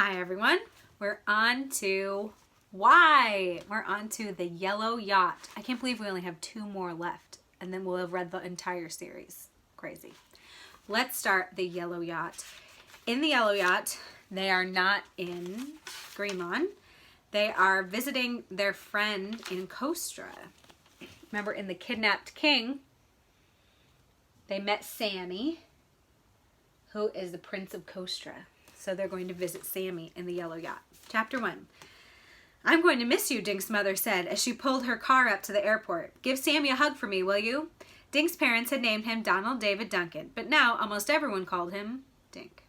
Hi everyone, we're on to why? We're on to the Yellow Yacht. I can't believe we only have 2 more left and then we'll have read the entire series. Crazy. Let's start the Yellow Yacht. In the Yellow Yacht, they are not in Greenlawn. They are visiting their friend in Costra. Remember in The Kidnapped King, they met Sammy, who is the Prince of Costra. So they're going to visit Sammy in the Yellow Yacht. Chapter 1. I'm going to miss you, Dink's mother said as she pulled her car up to the airport. Give Sammy a hug for me, will you? Dink's parents had named him Donald David Duncan, but now almost everyone called him Dink.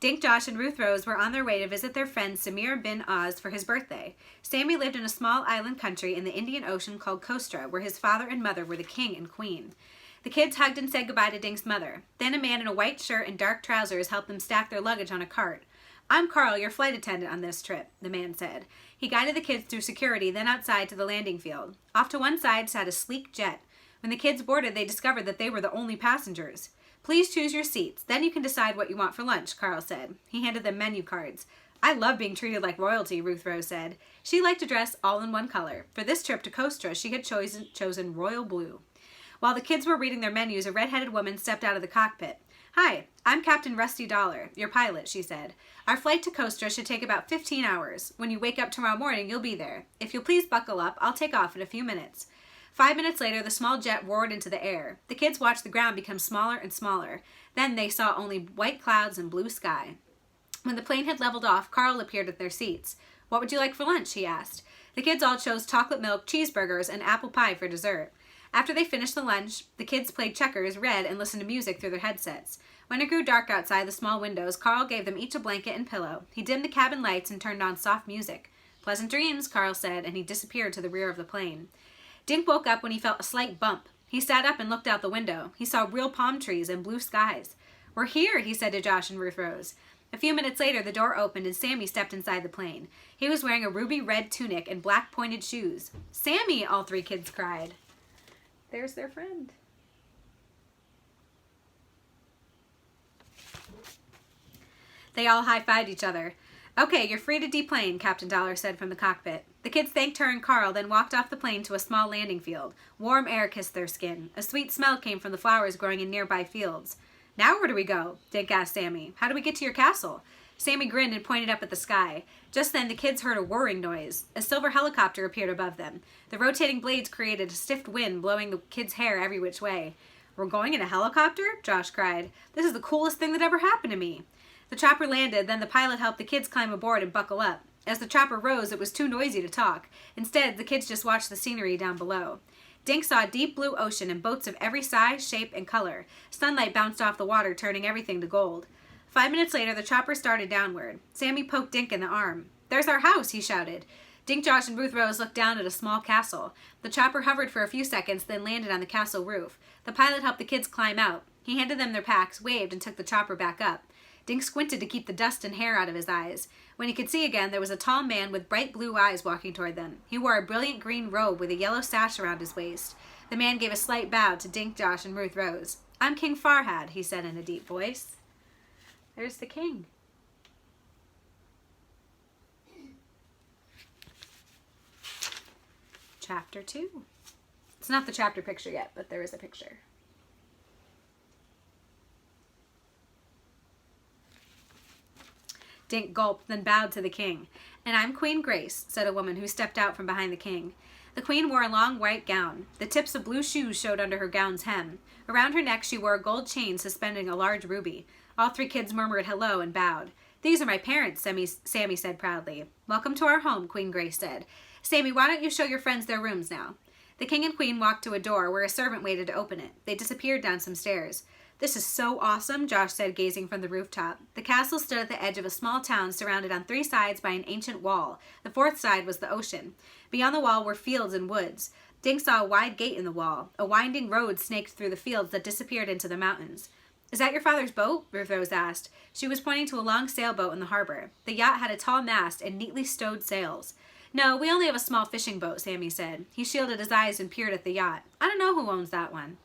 Dink, Josh, and Ruth Rose were on their way to visit their friend Samir bin Oz for his birthday. Sammy lived in a small island country in the Indian Ocean called Costra, where his father and mother were the king and queen. The kids hugged and said goodbye to Dink's mother. Then a man in a white shirt and dark trousers helped them stack their luggage on a cart. I'm Carl, your flight attendant on this trip, the man said. He guided the kids through security, then outside to the landing field. Off to one side sat a sleek jet. When the kids boarded, they discovered that they were the only passengers. Please choose your seats. Then you can decide what you want for lunch, Carl said. He handed them menu cards. I love being treated like royalty, Ruth Rose said. She liked to dress all in one color. For this trip to Costra, she had chosen royal blue. While the kids were reading their menus, a red-headed woman stepped out of the cockpit. Hi, I'm Captain Rusty Dollar, your pilot, she said. Our flight to Costra should take about 15 hours. When you wake up tomorrow morning, you'll be there. If you'll please buckle up, I'll take off in a few minutes. 5 minutes later, the small jet roared into the air. The kids watched the ground become smaller and smaller. Then they saw only white clouds and blue sky. When the plane had leveled off, Carl appeared at their seats. What would you like for lunch? He asked. The kids all chose chocolate milk, cheeseburgers, and apple pie for dessert. After they finished the lunch, the kids played checkers, read, and listened to music through their headsets. When it grew dark outside the small windows, Carl gave them each a blanket and pillow. He dimmed the cabin lights and turned on soft music. Pleasant dreams, Carl said, and he disappeared to the rear of the plane. Dink woke up when he felt a slight bump. He sat up and looked out the window. He saw real palm trees and blue skies. We're here, he said to Josh and Ruth Rose. A few minutes later, the door opened and Sammy stepped inside the plane. He was wearing a ruby red tunic and black pointed shoes. Sammy, all 3 kids cried. There's their friend. They all high-fived each other. Okay, you're free to deplane, Captain Dollar said from the cockpit. The kids thanked her and Carl, then walked off the plane to a small landing field. Warm air kissed their skin. A sweet smell came from the flowers growing in nearby fields. Now where do we go? Dink asked Sammy. How do we get to your castle? Sammy grinned and pointed up at the sky. Just then, the kids heard a whirring noise. A silver helicopter appeared above them. The rotating blades created a stiff wind, blowing the kids' hair every which way. We're going in a helicopter? Josh cried. This is the coolest thing that ever happened to me. The chopper landed, then the pilot helped the kids climb aboard and buckle up. As the chopper rose, it was too noisy to talk. Instead, the kids just watched the scenery down below. Dink saw a deep blue ocean and boats of every size, shape, and color. Sunlight bounced off the water, turning everything to gold. 5 minutes later, the chopper started downward. Sammy poked Dink in the arm. There's our house, he shouted. Dink, Josh, and Ruth Rose looked down at a small castle. The chopper hovered for a few seconds, then landed on the castle roof. The pilot helped the kids climb out. He handed them their packs, waved, and took the chopper back up. Dink squinted to keep the dust and hair out of his eyes. When he could see again, there was a tall man with bright blue eyes walking toward them. He wore a brilliant green robe with a yellow sash around his waist. The man gave a slight bow to Dink, Josh, and Ruth Rose. I'm King Farhad, he said in a deep voice. There's the king. Chapter 2. It's not the chapter picture yet, but there is a picture. Dink gulped, then bowed to the king. And I'm Queen Grace, said a woman who stepped out from behind the king. The queen wore a long white gown. The tips of blue shoes showed under her gown's hem. Around her neck she wore a gold chain suspending a large ruby. All 3 kids murmured hello and bowed. These are my parents, Sammy said proudly. Welcome to our home, Queen Grace said. Sammy, why don't you show your friends their rooms now? The king and queen walked to a door where a servant waited to open it. They disappeared down some stairs. This is so awesome, Josh said, gazing from the rooftop. The castle stood at the edge of a small town surrounded on 3 sides by an ancient wall. The 4th side was the ocean. Beyond the wall were fields and woods. Dink saw a wide gate in the wall. A winding road snaked through the fields that disappeared into the mountains. Is that your father's boat? Ruth Rose asked. She was pointing to a long sailboat in the harbor. The yacht had a tall mast and neatly stowed sails. No, we only have a small fishing boat, Sammy said. He shielded his eyes and peered at the yacht. I don't know who owns that one.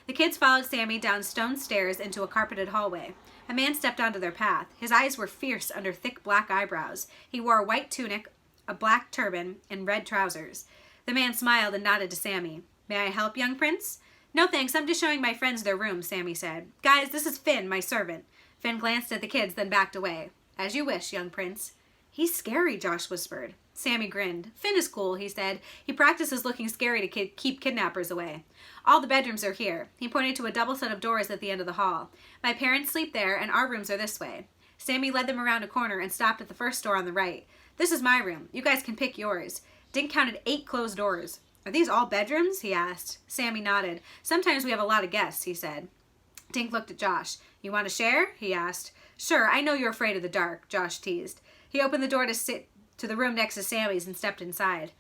The kids followed Sammy down stone stairs into a carpeted hallway. A man stepped onto their path. His eyes were fierce under thick black eyebrows. He wore a white tunic, a black turban, and red trousers. The man smiled and nodded to Sammy. "May I help, young prince?" "No thanks, I'm just showing my friends their rooms," Sammy said. "Guys, this is Finn, my servant." Finn glanced at the kids, then backed away. "As you wish, young prince." "He's scary," Josh whispered. Sammy grinned. "Finn is cool," he said. "He practices looking scary to keep kidnappers away. All the bedrooms are here." He pointed to a double set of doors at the end of the hall. "My parents sleep there, and our rooms are this way." Sammy led them around a corner and stopped at the first door on the right. "This is my room. You guys can pick yours." Dink counted 8 closed doors. "Are these all bedrooms?" he asked. Sammy nodded. "Sometimes we have a lot of guests," he said. Dink looked at Josh. "You want to share?" he asked. "Sure, I know you're afraid of the dark," Josh teased. He opened the door to the room next to Sammy's and stepped inside.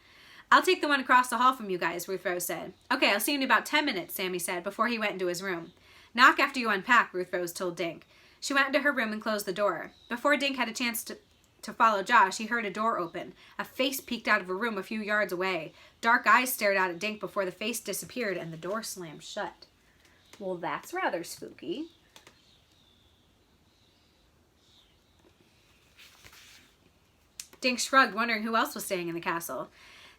"I'll take the one across the hall from you guys," Ruth Rose said. "Okay, I'll see you in about 10 minutes, Sammy said before he went into his room. "Knock after you unpack," Ruth Rose told Dink. She went into her room and closed the door. Before Dink had a chance to follow Josh, he heard a door open. A face peeked out of a room a few yards away. Dark eyes stared out at Dink before the face disappeared and the door slammed shut. Well, that's rather spooky. Dink shrugged, wondering who else was staying in the castle.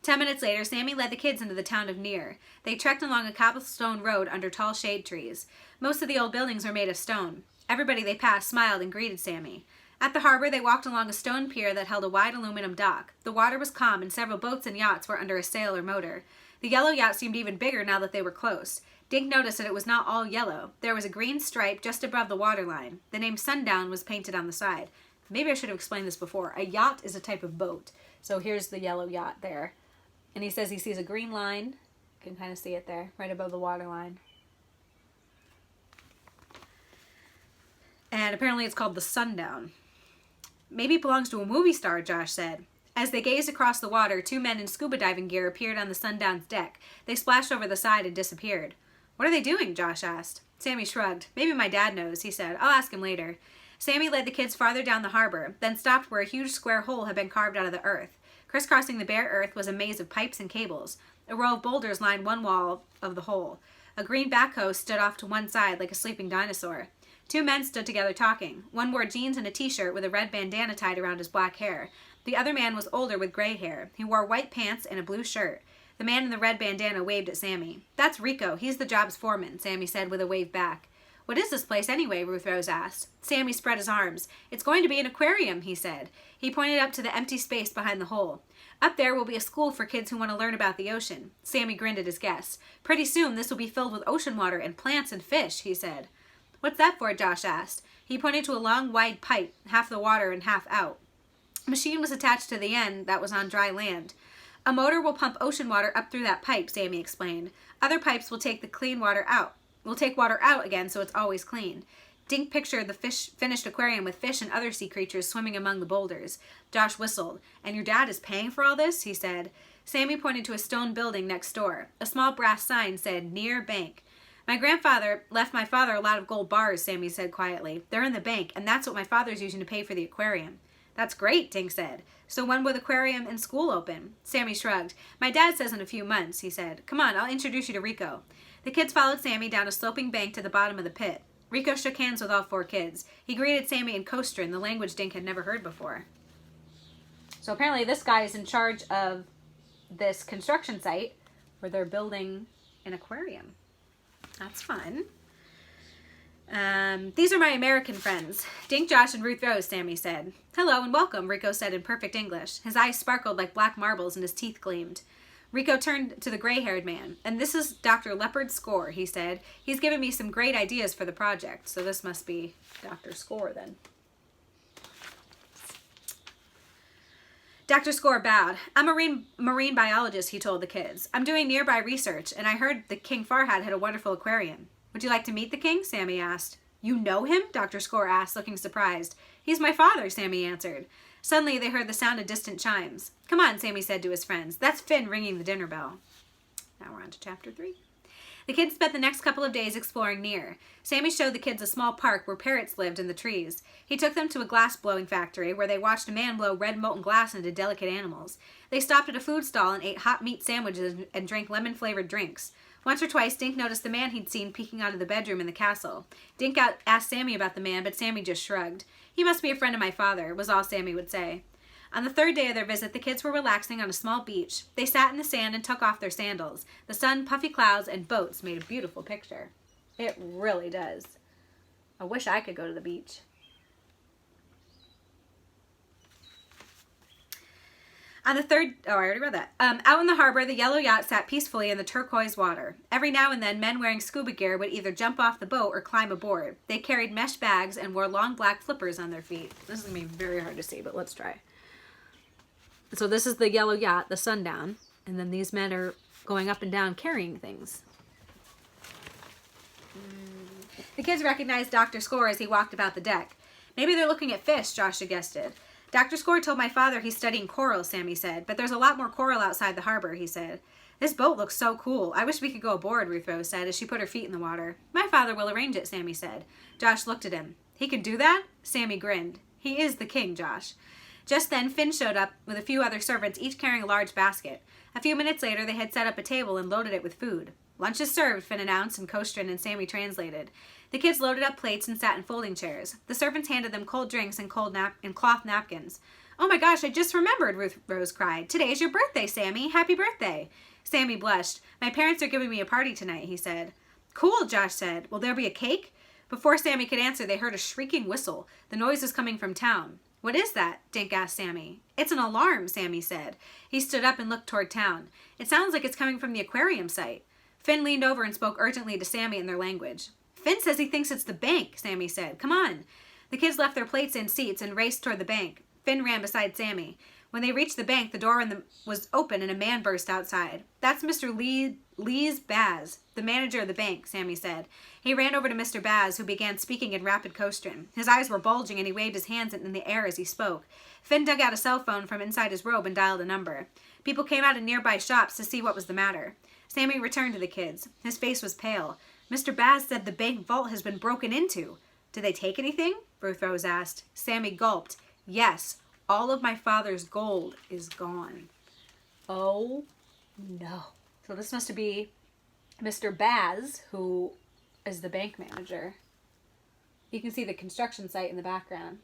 10 minutes later, Sammy led the kids into the town of Near. They trekked along a cobblestone road under tall shade trees. Most of the old buildings were made of stone. Everybody they passed smiled and greeted Sammy. At the harbor, they walked along a stone pier that held a wide aluminum dock. The water was calm, and several boats and yachts were under a sail or motor. The yellow yacht seemed even bigger now that they were close. Dink noticed that it was not all yellow. There was a green stripe just above the waterline. The name Sundown was painted on the side. Maybe I should have explained this before. A yacht is a type of boat. So here's the yellow yacht there. And he says he sees a green line. You can kind of see it there, right above the waterline. And apparently it's called the Sundown. "Maybe it belongs to a movie star," Josh said. As they gazed across the water, 2 men in scuba diving gear appeared on the Sundown's deck. They splashed over the side and disappeared. "What are they doing?" Josh asked. Sammy shrugged. "Maybe my dad knows," he said. "I'll ask him later." Sammy led the kids farther down the harbor, then stopped where a huge square hole had been carved out of the earth. Crisscrossing the bare earth was a maze of pipes and cables. A row of boulders lined one wall of the hole. A green backhoe stood off to one side like a sleeping dinosaur. 2 men stood together talking. One wore jeans and a t-shirt with a red bandana tied around his black hair. The other man was older with gray hair. He wore white pants and a blue shirt. The man in the red bandana waved at Sammy. "That's Rico. He's the job's foreman," Sammy said with a wave back. "What is this place anyway?" Ruth Rose asked. Sammy spread his arms. "It's going to be an aquarium," he said. He pointed up to the empty space behind the hole. "Up there will be a school for kids who want to learn about the ocean." Sammy grinned at his guests. "Pretty soon this will be filled with ocean water and plants and fish," he said. "What's that for?" Josh asked. He pointed to a long, wide pipe, half the water and half out. A machine was attached to the end that was on dry land. "A motor will pump ocean water up through that pipe," Sammy explained. "Other pipes will take the clean water out. We'll take water out again so it's always clean." Dink pictured the finished aquarium with fish and other sea creatures swimming among the boulders. Josh whistled. "And your dad is paying for all this?" he said. Sammy pointed to a stone building next door. A small brass sign said, "Near Bank." "My grandfather left my father a lot of gold bars," Sammy said quietly. "They're in the bank, and that's what my father's using to pay for the aquarium." "That's great," Dink said. "So when will the aquarium and school open?" Sammy shrugged. "My dad says in a few months," he said. "Come on, I'll introduce you to Rico." The kids followed Sammy down a sloping bank to the bottom of the pit. Rico shook hands with all 4 kids. He greeted Sammy in Costra, the language Dink had never heard before. So apparently this guy is in charge of this construction site where they're building an aquarium. That's fun. "These are my American friends. Dink, Josh, and Ruth Rose," Sammy said. "Hello and welcome," Rico said in perfect English. His eyes sparkled like black marbles and his teeth gleamed. Rico turned to the gray-haired man. "And this is Dr. Leopard Score," he said. "He's given me some great ideas for the project." So this must be Dr. Score then. Dr. Score bowed. "I'm a marine biologist," he told the kids. "I'm doing nearby research, and I heard the King Farhad had a wonderful aquarium." "Would you like to meet the king?" Sammy asked. "You know him?" Dr. Score asked, looking surprised. "He's my father," Sammy answered. Suddenly they heard the sound of distant chimes. "Come on," Sammy said to his friends. "That's Finn ringing the dinner bell." Now we're on to chapter 3. The kids spent the next couple of days exploring Near. Sammy showed the kids a small park where parrots lived in the trees. He took them to a glass-blowing factory where they watched a man blow red molten glass into delicate animals. They stopped at a food stall and ate hot meat sandwiches and drank lemon-flavored drinks. Once or twice, Dink noticed the man he'd seen peeking out of the bedroom in the castle. Dink asked Sammy about the man, but Sammy just shrugged. "He must be a friend of my father," was all Sammy would say. On the third day of their visit, the kids were relaxing on a small beach. They sat in the sand and took off their sandals. The sun, puffy clouds, and boats made a beautiful picture. It really does. I wish I could go to the beach. On the third, I already read that. Out in the harbor, the yellow yacht sat peacefully in the turquoise water. Every now and then, men wearing scuba gear would either jump off the boat or climb aboard. They carried mesh bags and wore long black flippers on their feet. This is going to be very hard to see, but let's try. So this is the yellow yacht, the Sundown, and then these men are going up and down carrying things. The kids recognized Dr. Score as he walked about the deck. "Maybe they're looking at fish," Josh suggested. "Dr. Score told my father he's studying coral," Sammy said. "But there's a lot more coral outside the harbor," he said. "This boat looks so cool. I wish we could go aboard," Ruth Rose said as she put her feet in the water. "My father will arrange it," Sammy said. Josh looked at him. "He could do that?" Sammy grinned. "He is the king, Josh." Just then, Finn showed up with a few other servants, each carrying a large basket. A few minutes later, they had set up a table and loaded it with food. "Lunch is served," Finn announced, and Costra and Sammy translated. The kids loaded up plates and sat in folding chairs. The servants handed them cold drinks and cloth napkins. "Oh my gosh, I just remembered," Ruth Rose cried. "Today is your birthday, Sammy. Happy birthday." Sammy blushed. "My parents are giving me a party tonight," he said. "Cool," Josh said. "Will there be a cake?" Before Sammy could answer, they heard a shrieking whistle. The noise was coming from town. "What is that?" Dink asked Sammy. "It's an alarm," Sammy said. He stood up and looked toward town. "It sounds like it's coming from the aquarium site." Finn leaned over and spoke urgently to Sammy in their language. "Finn says he thinks it's the bank," Sammy said. "Come on." The kids left their plates in seats and raced toward the bank. Finn ran beside Sammy. When they reached the bank, the door was open and a man burst outside. "That's Mr. Lee's Baz, the manager of the bank," Sammy said. He ran over to Mr. Baz, who began speaking in rapid Costran. His eyes were bulging and he waved his hands in the air as he spoke. Finn dug out a cell phone from inside his robe and dialed a number. People came out of nearby shops to see what was the matter. Sammy returned to the kids. His face was pale. "Mr. Baz said the bank vault has been broken into." "Did they take anything?" Ruth Rose asked. Sammy gulped. "Yes, all of my father's gold is gone." Oh, no. So this must be Mr. Baz, who is the bank manager. You can see the construction site in the background.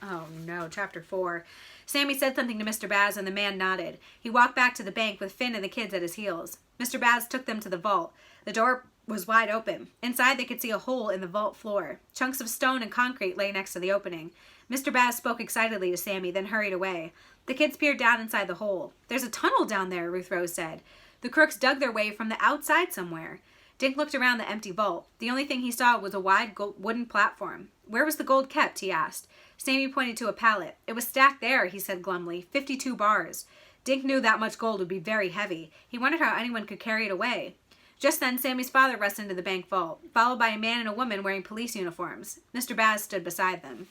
Oh, no. Chapter 4. Sammy said something to Mr. Baz, and the man nodded. He walked back to the bank with Finn and the kids at his heels. Mr. Baz took them to the vault. The door was wide open. Inside, they could see a hole in the vault floor. Chunks of stone and concrete lay next to the opening. Mr. Baz spoke excitedly to Sammy, then hurried away. The kids peered down inside the hole. "There's a tunnel down there," Ruth Rose said. "The crooks dug their way from the outside somewhere." Dink looked around the empty vault. The only thing he saw was a wide wooden platform. "Where was the gold kept?" he asked. Sammy pointed to a pallet. "It was stacked there," he said glumly. 52 bars. Dink knew that much gold would be very heavy. He wondered how anyone could carry it away. Just then, Sammy's father rushed into the bank vault, followed by a man and a woman wearing police uniforms. Mr. Baz stood beside them.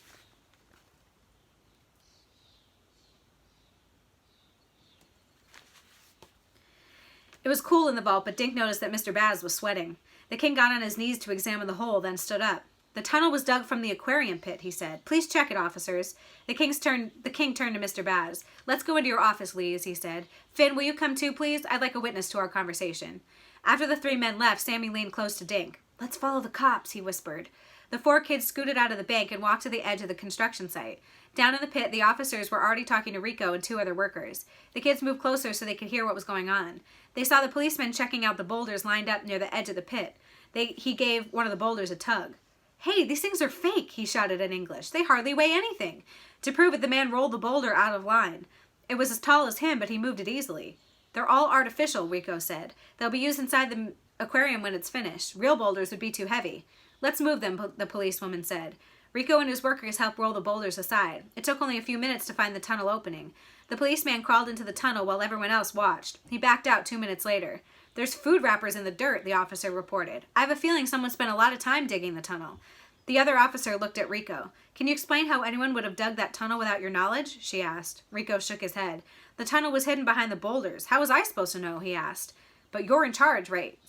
It was cool in the vault, but Dink noticed that Mr. Baz was sweating. The king got on his knees to examine the hole, then stood up. "The tunnel was dug from the aquarium pit," he said. "Please check it, officers." The king turned to Mr. Baz. "Let's go into your office, Lees," he said. "Finn, will you come too, please? I'd like a witness to our conversation." After the 3 men left, Sammy leaned close to Dink. "Let's follow the cops," he whispered. The 4 kids scooted out of the bank and walked to the edge of the construction site. Down in the pit, the officers were already talking to Rico and 2 other workers. The kids moved closer so they could hear what was going on. They saw the policeman checking out the boulders lined up near the edge of the pit. He gave one of the boulders a tug. "Hey, these things are fake," he shouted in English. "They hardly weigh anything." To prove it, the man rolled the boulder out of line. It was as tall as him, but he moved it easily. "They're all artificial," Rico said. "They'll be used inside the aquarium when it's finished. Real boulders would be too heavy." "Let's move them," the policewoman said. Rico and his workers helped roll the boulders aside. It took only a few minutes to find the tunnel opening. The policeman crawled into the tunnel while everyone else watched. He backed out 2 minutes later. "There's food wrappers in the dirt," the officer reported. "I have a feeling someone spent a lot of time digging the tunnel." The other officer looked at Rico. "Can you explain how anyone would have dug that tunnel without your knowledge?" she asked. Rico shook his head. "The tunnel was hidden behind the boulders. How was I supposed to know?" he asked. "But you're in charge right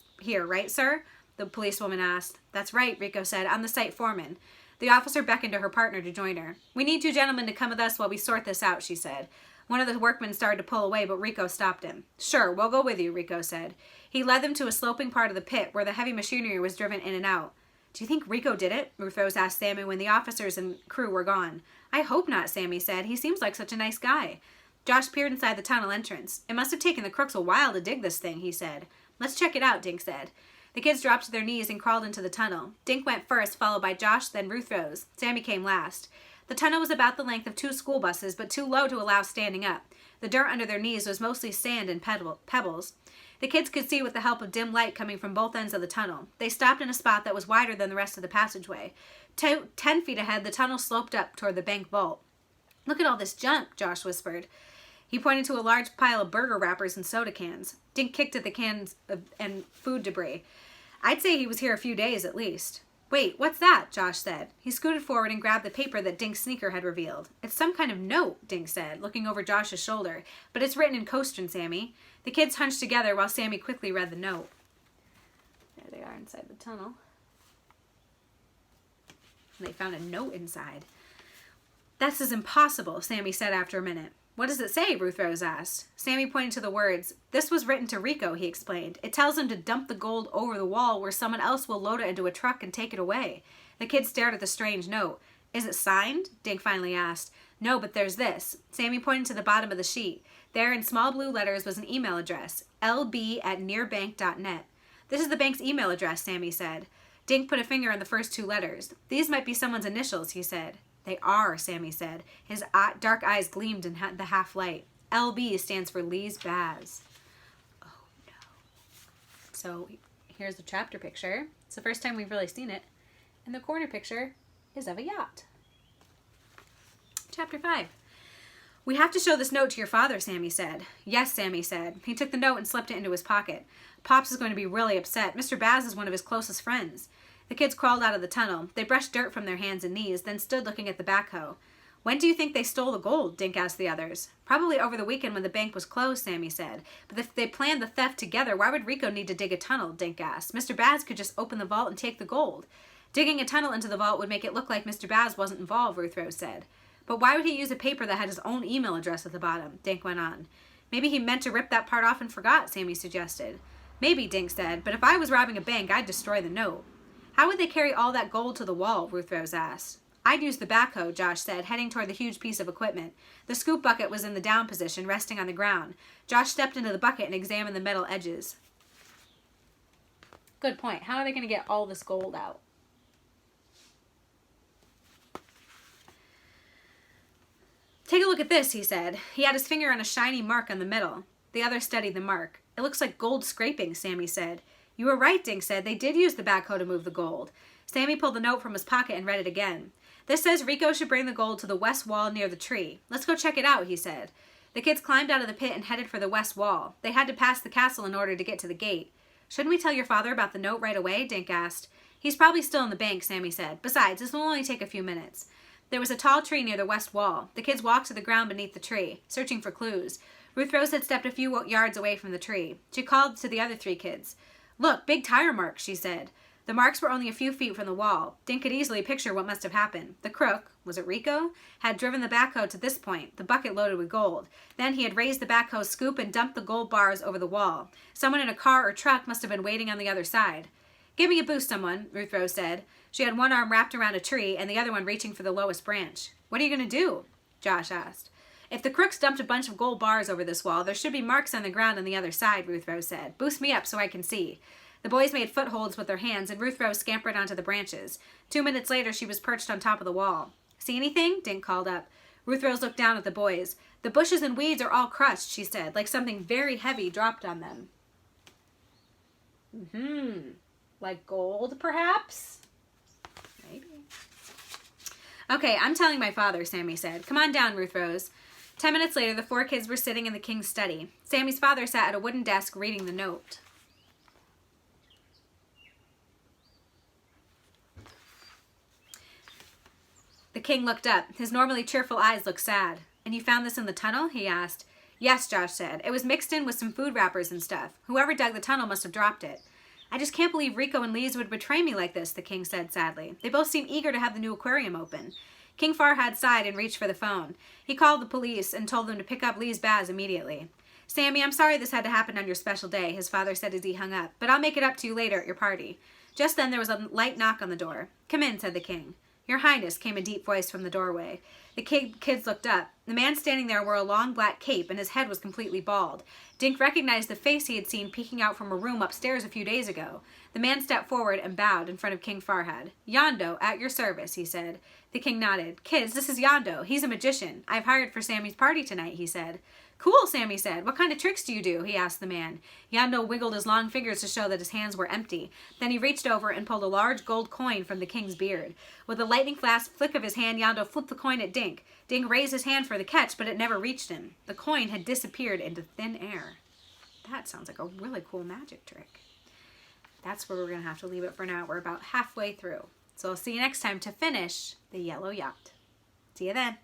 sir?" the policewoman asked. "That's right," Rico said. "I'm the site foreman." The officer beckoned to her partner to join her. "We need 2 gentlemen to come with us while we sort this out," she said. One of the workmen started to pull away, but Rico stopped him. Sure, we'll go with you, Rico said. He led them to a sloping part of the pit where the heavy machinery was driven in and out. Do you think Rico did it? Ruth Rose asked Sammy when the officers and crew were gone. I hope not, Sammy said. He seems like such a nice guy. Josh peered inside the tunnel entrance. It must have taken the crooks a while to dig this thing, he said. Let's check it out, Dink said. The kids dropped to their knees and crawled into the tunnel. Dink went first, followed by Josh, then Ruth Rose. Sammy came last. The tunnel was about the length of 2 school buses, but too low to allow standing up. The dirt under their knees was mostly sand and pebbles. The kids could see with the help of dim light coming from both ends of the tunnel. They stopped in a spot that was wider than the rest of the passageway. 10 feet ahead, the tunnel sloped up toward the bank vault. Look at all this junk, Josh whispered. He pointed to a large pile of burger wrappers and soda cans. Dink kicked at the cans and food debris. I'd say he was here a few days at least. Wait, what's that? Josh said. He scooted forward and grabbed the paper that Dink's sneaker had revealed. It's some kind of note, Dink said, looking over Josh's shoulder. But it's written in Costran, Sammy. The kids hunched together while Sammy quickly read the note. There they are inside the tunnel. They found a note inside. This is impossible, Sammy said after a minute. What does it say? Ruth Rose asked. Sammy pointed to the words. This was written to Rico, he explained. It tells him to dump the gold over the wall where someone else will load it into a truck and take it away. The kids stared at the strange note. Is it signed? Dink finally asked. No, but there's this. Sammy pointed to the bottom of the sheet. There in small blue letters was an email address. lb@nearbank.net. This is the bank's email address, Sammy said. Dink put a finger on the first 2 letters. These might be someone's initials, he said. They are, Sammy said. His dark eyes gleamed in the half light. LB stands for Lee's Baz. Oh, no. So here's the chapter picture. It's the first time we've really seen it. And the corner picture is of a yacht. Chapter 5. We have to show this note to your father, Sammy said. Yes, Sammy said. He took the note and slipped it into his pocket. Pops is going to be really upset. Mr. Baz is one of his closest friends. The kids crawled out of the tunnel. They brushed dirt from their hands and knees, then stood looking at the backhoe. When do you think they stole the gold? Dink asked the others. Probably over the weekend when the bank was closed, Sammy said. But if they planned the theft together, why would Rico need to dig a tunnel? Dink asked. Mr. Baz could just open the vault and take the gold. Digging a tunnel into the vault would make it look like Mr. Baz wasn't involved, Ruth Rose said. But why would he use a paper that had his own email address at the bottom? Dink went on. Maybe he meant to rip that part off and forgot, Sammy suggested. Maybe, Dink said, but if I was robbing a bank, I'd destroy the note. How would they carry all that gold to the wall? Ruth Rose asked. I'd use the backhoe, Josh said, heading toward the huge piece of equipment. The scoop bucket was in the down position, resting on the ground. Josh stepped into the bucket and examined the metal edges. Good point. How are they going to get all this gold out? Take a look at this, he said. He had his finger on a shiny mark on the metal. The other studied the mark. It looks like gold scraping, Sammy said. You were right, Dink said. They did use the backhoe to move the gold. Sammy pulled the note from his pocket and read it again. This says Rico should bring the gold to the west wall near the tree. Let's go check it out, he said. The kids climbed out of the pit and headed for the west wall. They had to pass the castle in order to get to the gate. Shouldn't we tell your father about the note right away? Dink asked. He's probably still in the bank, Sammy said. Besides, this will only take a few minutes. There was a tall tree near the west wall. The kids walked to the ground beneath the tree, searching for clues. Ruth Rose had stepped a few yards away from the tree. She called to the other 3 kids. Look, big tire marks, she said. The marks were only a few feet from the wall. Dink could easily picture what must have happened. The crook, was it Rico, had driven the backhoe to this point, the bucket loaded with gold. Then he had raised the backhoe's scoop and dumped the gold bars over the wall. Someone in a car or truck must have been waiting on the other side. Give me a boost, someone, Ruth Rose said. She had one arm wrapped around a tree and the other one reaching for the lowest branch. What are you going to do? Josh asked. If the crooks dumped a bunch of gold bars over this wall, there should be marks on the ground on the other side, Ruth Rose said. Boost me up so I can see. The boys made footholds with their hands, and Ruth Rose scampered onto the branches. 2 minutes later, she was perched on top of the wall. See anything? Dink called up. Ruth Rose looked down at the boys. The bushes and weeds are all crushed, she said, like something very heavy dropped on them. Like gold, perhaps? Maybe. Okay, I'm telling my father, Sammy said. Come on down, Ruth Rose. 10 minutes later, the 4 kids were sitting in the king's study. Sammy's father sat at a wooden desk reading the note. The king looked up. His normally cheerful eyes looked sad. And you found this in the tunnel? He asked. Yes, Josh said. It was mixed in with some food wrappers and stuff. Whoever dug the tunnel must have dropped it. I just can't believe Rico and Lee's would betray me like this, the king said sadly. They both seem eager to have the new aquarium open. King Farhad sighed and reached for the phone. He called the police and told them to pick up Lee's Baz immediately. Sammy, I'm sorry this had to happen on your special day, his father said as he hung up, but I'll make it up to you later at your party. Just then there was a light knock on the door. Come in, said the king. Your Highness, came a deep voice from the doorway. The kids looked up. The man standing there wore a long black cape and his head was completely bald. Dink recognized the face he had seen peeking out from a room upstairs a few days ago. The man stepped forward and bowed in front of King Farhad. Yondo, at your service, he said. The king nodded. Kids, this is Yondo. He's a magician. I've hired for Sammy's party tonight, he said. Cool, Sammy said. What kind of tricks do you do? He asked the man. Yondo wiggled his long fingers to show that his hands were empty. Then he reached over and pulled a large gold coin from the king's beard. With a lightning flash flick of his hand, Yondo flipped the coin at Dink. Dink raised his hand for the catch, but it never reached him. The coin had disappeared into thin air. That sounds like a really cool magic trick. That's where we're going to have to leave it for now. We're about halfway through. So I'll see you next time to finish the Yellow Yacht. See you then.